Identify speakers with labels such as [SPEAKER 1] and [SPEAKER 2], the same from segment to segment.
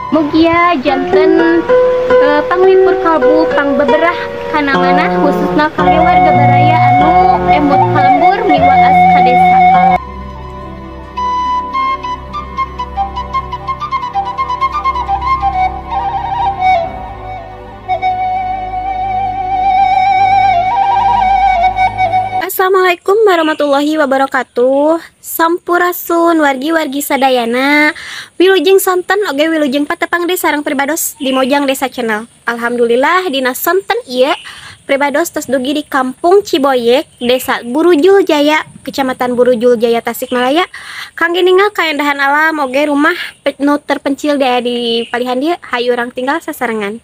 [SPEAKER 1] Mugia janten panglipur kalbu pang beberah kana manah khususna kangge warga baraya anu emut kalembur miwaas ka desa. Assalamualaikum warahmatullahi wabarakatuh. Sampurasun wargi-wargi sadayana. Wilujeng sonten oge wilujeng patepang desa sareng pribados di Mojang Desa Channel. Alhamdulillah dina sonten ieu pribados tos dugi di Kampung Ciboyek, Desa Burujul Jaya, Kecamatan Burujul Jaya, Tasikmalaya. Kangge ninggal kaendahan alam oge rumah nu terpencil di palihan dieu hayu urang tinggal sasarengan.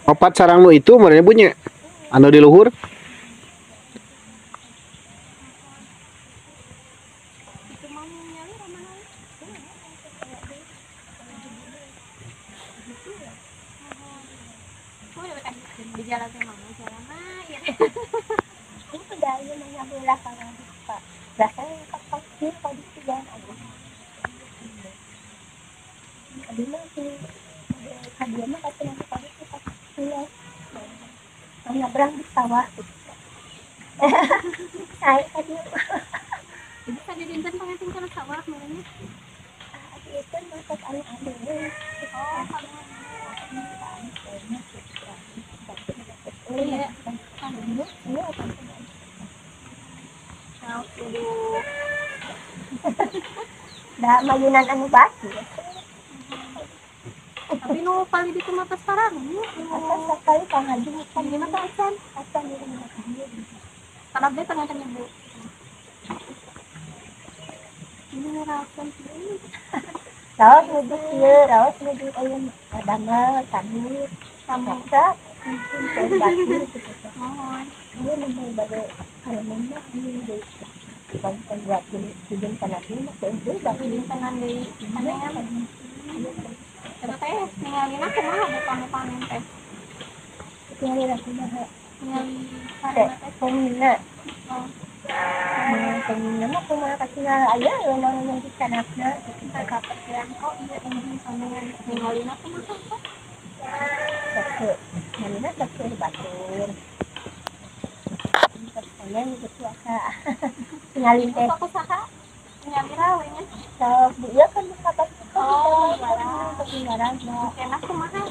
[SPEAKER 2] Opat sarangmu itu merenya punya anu di luhur.
[SPEAKER 3] Nyabrang di sawah. Saya tadi.
[SPEAKER 1] Jadi tadi dinten pangating kana sawah maranya.
[SPEAKER 3] Itu masak anu-anu. Oh,
[SPEAKER 1] iya.
[SPEAKER 3] Dah mayunan anu batu.
[SPEAKER 1] Tapi nu paling di mata sekarang
[SPEAKER 3] Atas sekali pangaju kan
[SPEAKER 1] di mata asan.
[SPEAKER 3] asan di rumah dia.
[SPEAKER 1] Karena dia tengah ibu. Ini ngerasain sih.
[SPEAKER 3] Raos ngeduk ieu, raos ngeduk ayam damel, tanur, samasa, batu gitu.
[SPEAKER 1] Mohon.
[SPEAKER 3] Dia nemu bade halaman mah ini deui. Bangkan buat hidung panasnya masih itu bang.
[SPEAKER 1] Hidung kanan di mana ya? Coba teh ninggalin aku mah bukan panen teh.
[SPEAKER 3] Tinggalin aku mah.
[SPEAKER 1] Ningali karena teh
[SPEAKER 3] Pemina.
[SPEAKER 1] oh,
[SPEAKER 3] Pemina mah kumaha kasih aja memang yang di kanakna.
[SPEAKER 1] kita kepikiran kok iya ini sampean ninggalin aku mah kok.
[SPEAKER 3] Satu. Mana satu batur. Kalian itu biasa. Tinggalin teh.
[SPEAKER 1] Aku saha ningali rawe nya.
[SPEAKER 3] Sok dia kan sahabat.
[SPEAKER 1] Oh, barang.
[SPEAKER 3] Ketinggalan mah.
[SPEAKER 1] Enak kumaha?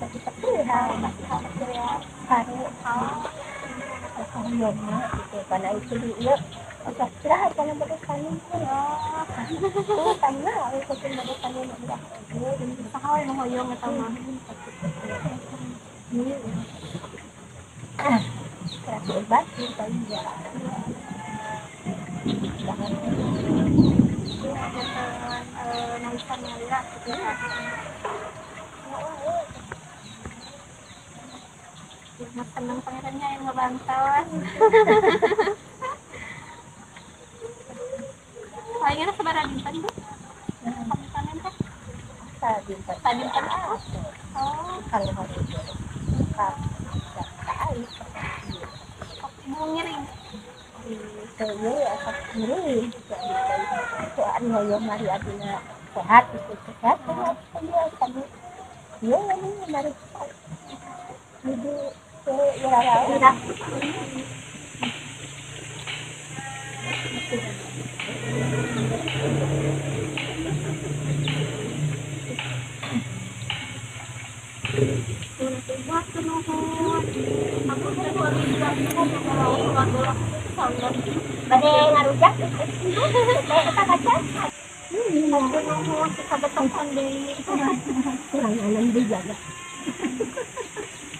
[SPEAKER 3] Tapi ya
[SPEAKER 1] Masih harus ya.
[SPEAKER 3] kare sayurnya gitu karena itu dia otak istirahat karena mereka ini karena aku pun mereka ini enggak
[SPEAKER 1] Saha we nu hoyong eta mah.
[SPEAKER 3] terapi obat kita ya jangan
[SPEAKER 1] Naisan ngalira Mas seneng pangerannya yang ngebantawan. Palingan sebarang dinten Bu. Kami panen teh.
[SPEAKER 3] tadi
[SPEAKER 1] Tadi kan aku. Oh,
[SPEAKER 3] kalau harus kali
[SPEAKER 1] ibu ngiring.
[SPEAKER 3] saya akan sendiri soal yang mari adina sehat itu sehat dia tadi dia ini mari ibu ya
[SPEAKER 1] Buat kenuhun. Aku sudah 2 minggu kalau keluar
[SPEAKER 3] bade ngarujak kita kaca
[SPEAKER 1] aku nuhun kita betongkan deui.
[SPEAKER 3] kurang alam dia jaga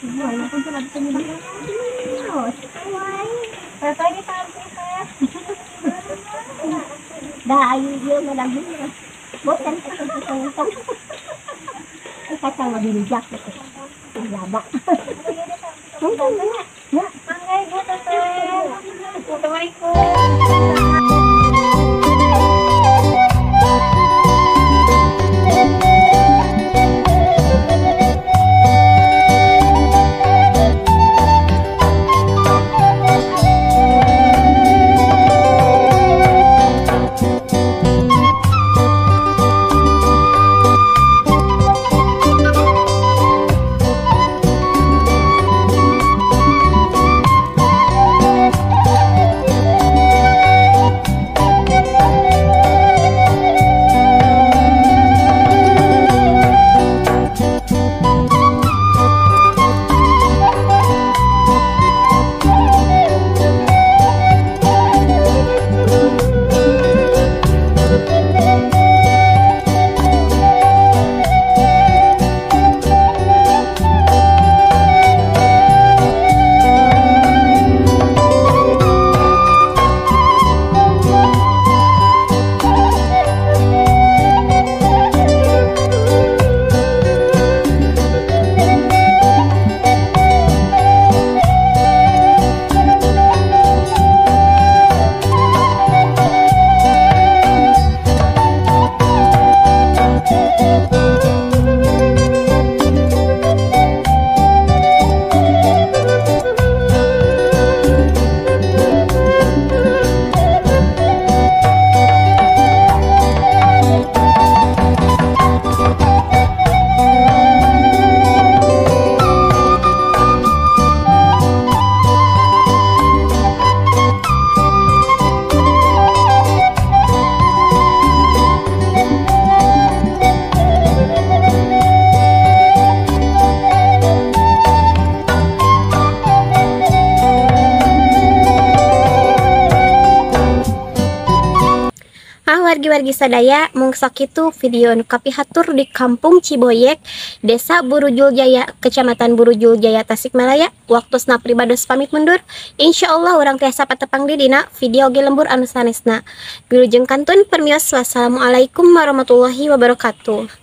[SPEAKER 1] Walaupun cuma sendiri.
[SPEAKER 3] Apa ini tampil saya dah ayu dia madam dia bosan kacang mau dirujak gitu lama mungkin ya
[SPEAKER 1] Mangga Ibu teteh. Assalamualaikum. wargi-wargi sadaya mungsa kitu video nu kapihatur di Kampung Ciboyek, Desa Burujul Jaya, Kecamatan Burujul Jaya, Tasikmalaya. Waktosna pribados pamit mundur. Insyaallah urang tiasa patepang di dina video ge lembur anu sanesna. Wilujeng kantun permios. Wassalamualaikum warahmatullahi wabarakatuh.